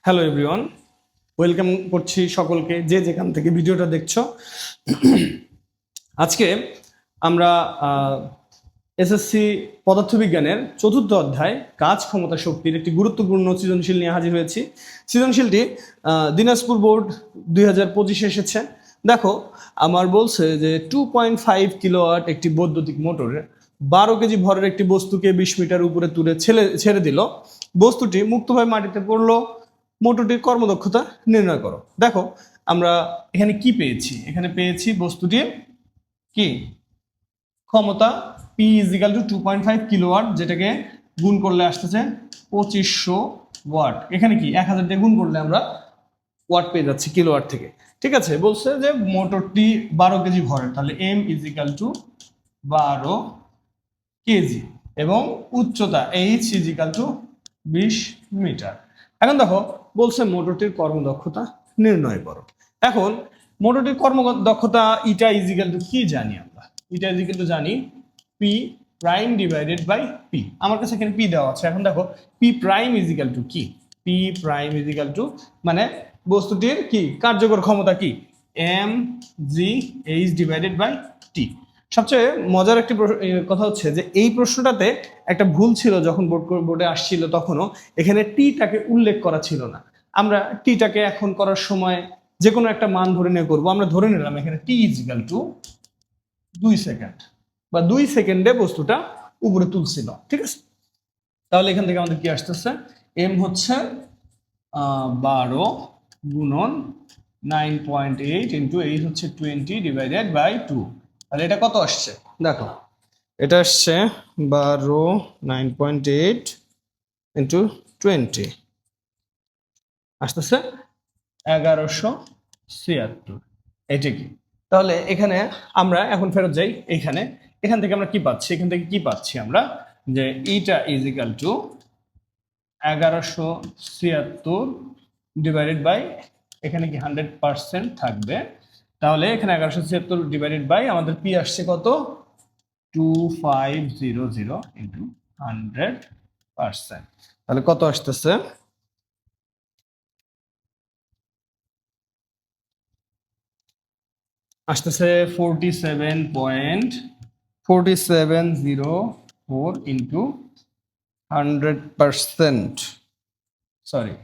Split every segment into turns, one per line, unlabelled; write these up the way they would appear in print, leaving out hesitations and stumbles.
Hello everyone, welcome করছি সকলকে যে যেখান থেকে ভিডিওটা দেখছো। আজকে আমরা এসএসসি পদার্থবিজ্ঞানের চতুর্থ অধ্যায় কাজ ক্ষমতা শক্তির একটি গুরুত্বপূর্ণ সৃজনশীল নিয়ে হাজির হয়েছি। সৃজনশীলটি দিনাজপুর বোর্ড 2025 এসেছে। দেখো, আমার বলছে যে 2.5 কিলোওয়াট একটি বৈদ্যুতিক মোটরে 12 কেজি ভরের একটি বস্তুকে 20 মিটার উপরে তুলে ছেড়ে দিল। বস্তুটি মুক্তভাবে মাটিতে পড়লো। মোটরটির কর্মদক্ষতা নির্ণয় করো। দেখো, আমরা এখানে কি পেয়েছি? এখানে পেয়েছি বস্তুটির কি ক্ষমতা P = 2.5 কিলোওয়াট, যেটাকে গুণ করলে আসতেছে 2500 ওয়াট। এখানে কি 1000 দিয়ে গুণ করলে আমরা ওয়াট পেয়ে যাচ্ছি কিলোওয়াট থেকে। ঠিক আছে, বলছে যে মোটরটি 12 কেজি ভরের, তাহলে M = 12 কেজি এবং উচ্চতা H = 20 মিটার। এখন দেখো, বলছে মোটরটির কর্মদক্ষতা নির্ণয় করো। এখন মোটরটির কর্মদক্ষতা ইটা = কি জানি আমরা? ইটা জানি P prime divided by P। আমার কাছে এখানে P দেওয়া আছে। এখন দেখো P প্রাইম = কি? P প্রাইম = মানে বস্তুটির কি কার্যকর ক্ষমতা কি? mgh divided by T। সবচেয়ে মজার একটি কথা হচ্ছে যে এই প্রশ্নটাতে একটা ভুল ছিল। যখন বোর্ডে আসছিল তখনও এখানে টিটাকে উল্লেখ করা ছিল না। আমরা টিটাকে এখন করার সময় যে কোনো একটা মান ধরে নিয়ে করবো। আমরা ধরে নিলাম এখানে T = 2 সেকেন্ড বা 2 সেকেন্ডে বস্তুটা উপরে তুলছিল। ঠিক আছে, তাহলে এখান থেকে আমাদের কি আসতেছে? m হচ্ছে 12 গুণন 9.8 ইন্টু h হচ্ছে 20 ডিভাইডেড বাই 2। তাহলে এটা কত আসছে? দেখো, এটা আসছে 12 9.8 ইন্টু 20 আসতেছে 1176। এটা কি? তাহলে এখানে আমরা এখন ফেরত যাই। এখান থেকে আমরা কি পাচ্ছি? এখান থেকে কি পাচ্ছি আমরা? যে ইটা = 1176 ডিভাইডেড বাই, এখানে কি 100% থাকবে। তাহলে এখানে 1176 ডিভাইডেড বাই আমাদের পি আসছে কত? 2500 ইন্টু 100%। তাহলে কত আসতেছে? আসতেছে 47.4704 ইন্টু 100%। Sorry,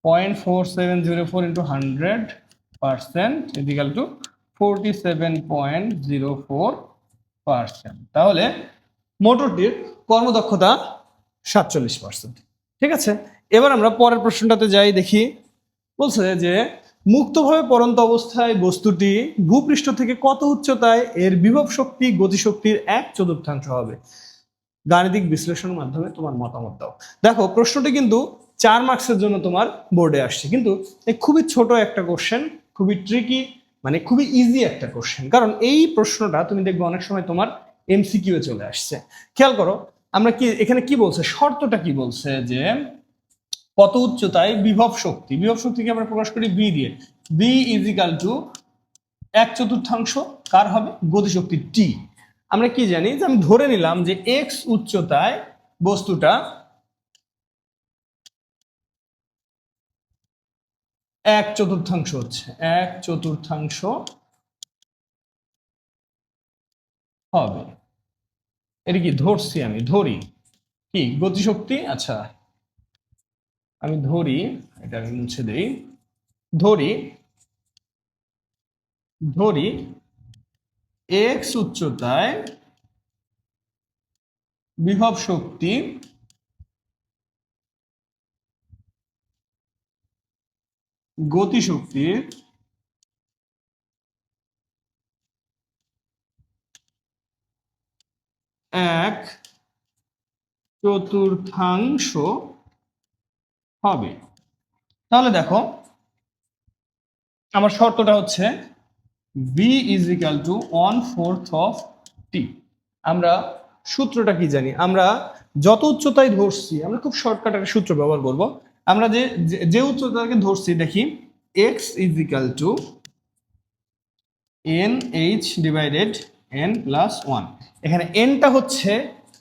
0.4704 into 100% = 47.04%। তাহলে মোটরটির কর্মদক্ষতা 47%। ঠিক আছে, এবার আমরা পরের প্রশ্নটাতে যাই, দেখি। বলছে যে মুক্তভাবে পড়ন্ত অবস্থায় বস্তুটি ভূপৃষ্ঠ থেকে কত উচ্চতায় এর বিভব শক্তি গতিশক্তির 1/4 হবে? গাণিতিক বিশ্লেষণের মাধ্যমে তোমার মতামত দাও। দেখো, প্রশ্নটি কিন্তু 4 মার্কসের জন্য তোমার বোর্ডে আসছে, কিন্তু খুবই ছোট একটা কোশ্চেন, খুবই ট্রিকি, মানে খুবই ইজি একটা কোশ্চেন। কারণ এই প্রশ্নটা তুমি দেখবে অনেক সময় তোমার এমসিকিউ এ চলে আসছে। খেয়াল করো, আমরা কি এখানে কি বলছে, শর্তটা কি বলছে? যে কত উচ্চতায় বিভব শক্তিকে আমরা প্রকাশ করি বি দিয়ে। বি = 1/4 কার হবে? গতিশক্তি টি। আমরা কি জানি? যে আমি ধরে নিলাম যে এক্স উচ্চতায় বস্তুটা 1/4 হচ্ছে, 1/4 হবে। এটা কি ধরছি? আমি ধরি কি গতিশক্তি। আচ্ছা, আমি ধরি, এটা আমি মুছে দেই। ধরি এক্স উচ্চতায় বিভব শক্তি গতিশক্তির 1/4 হবে। তাহলে দেখো, আমার শর্তটা হচ্ছে v = 1/4 অফ t। আমরা সূত্রটা কি জানি? আমরা যত উচ্চতায় ধরছি, আমরা খুব শর্টকাট একটা সূত্র ব্যবহার করব। আমরা যে উচ্চতাকে ধরছি, দেখি x = nh divided n plus 1। এখানে nটা হচ্ছে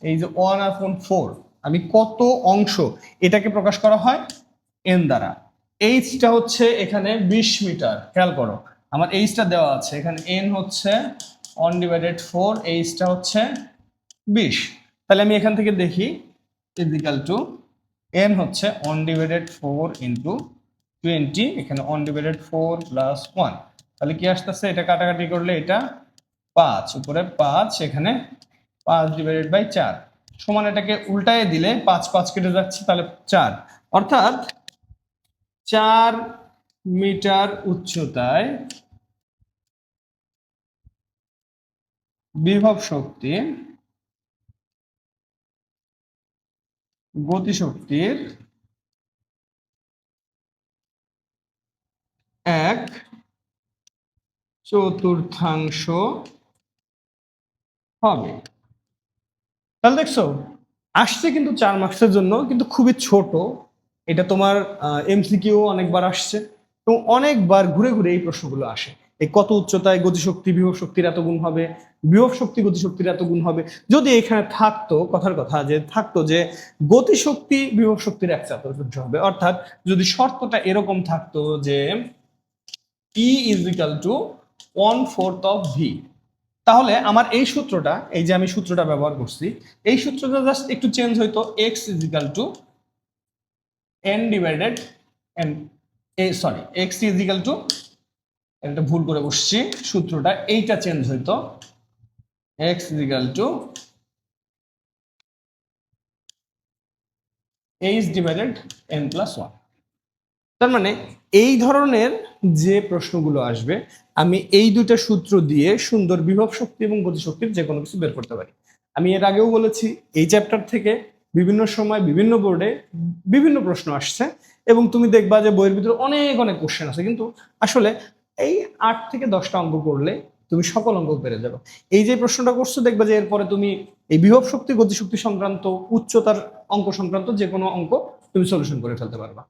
এই যে 1/4। আমি কত অংশ, এটাকে প্রকাশ করা হয় n দ্বারা। এইচটা হচ্ছে এখানে 20 মিটার, খেয়াল করো আমার এইচটা দেওয়া আছে এখানে, এন হচ্ছে 1/4, এইচটা হচ্ছে 20। তাহলে আমি এখান থেকে দেখি ইজিক্যাল টু এন হচ্ছে 1/4 ইন্টু 20, এখানে 1/4 প্লাস 1, তাহলে কি আসতেছে, এটা কাটাকাটি করলে এটা 5, উপরে 5, এখানে 5/4 সমান, এটাকে উল্টায় দিলে 5 5 কেটে যাচ্ছে, তাহলে 4, অর্থাৎ 4 মিটার উচ্চতায় বিভব শক্তি গতিশক্তির 1/4 হবে। তাহলে দেখছো আসছে কিন্তু 4 মার্কসের জন্য, কিন্তু খুবই ছোট। এটা তোমার এমসিকিউ অনেকবার আসছে এবং অনেকবার ঘুরে ঘুরে এই প্রশ্নগুলো আসে। এই কত উচ্চতায় গতিশক্তি বিভব শক্তির এত গুণ হবে, বিভব শক্তি গতিশক্তির এত গুণ হবে। যদি এখানে থাকতো, কথার কথা যে থাকতো যে গতিশক্তি বিভব শক্তির 1/4 হবে, অর্থাৎ যদি শর্তটা এরকম থাকতো যে E = 1/4 অফ ভি, তাহলে আমার এই সূত্রটা, এই যে আমি সূত্রটা ব্যবহার করছি, এই সূত্রটা জাস্ট একটু চেঞ্জ হইতো, x = n divided n, sorry x = এটা ভুল করে বসছি, সূত্রটা এইটা চেঞ্জ হইতো, x = h ডিভাইডেড n+1। তার মানে এই ধরনের যে প্রশ্নগুলো আসবে, আমি এই দুইটা সূত্র দিয়ে সুন্দর বিভব শক্তি এবং গতিশক্তির যে কোনো কিছু বের করতে পারি। আমি এর আগেও বলেছি এই চ্যাপ্টার থেকে বিভিন্ন সময় বিভিন্ন বোর্ডে বিভিন্ন প্রশ্ন আসছে এবং তুমি দেখবা যে বইয়ের ভিতরে অনেক অনেক কোশ্চেন আছে, কিন্তু আসলে এই 8 থেকে 10টা অঙ্ক করলে তুমি সকল অঙ্ক পেরে যাবে। এই যে প্রশ্নটা করছো, দেখবা যে এরপরে তুমি এই বিভব শক্তি গতিশক্তি সংক্রান্ত উচ্চতার অঙ্ক সংক্রান্ত যে কোনো অঙ্ক তুমি সলিউশন করে ফেলতে পারবা।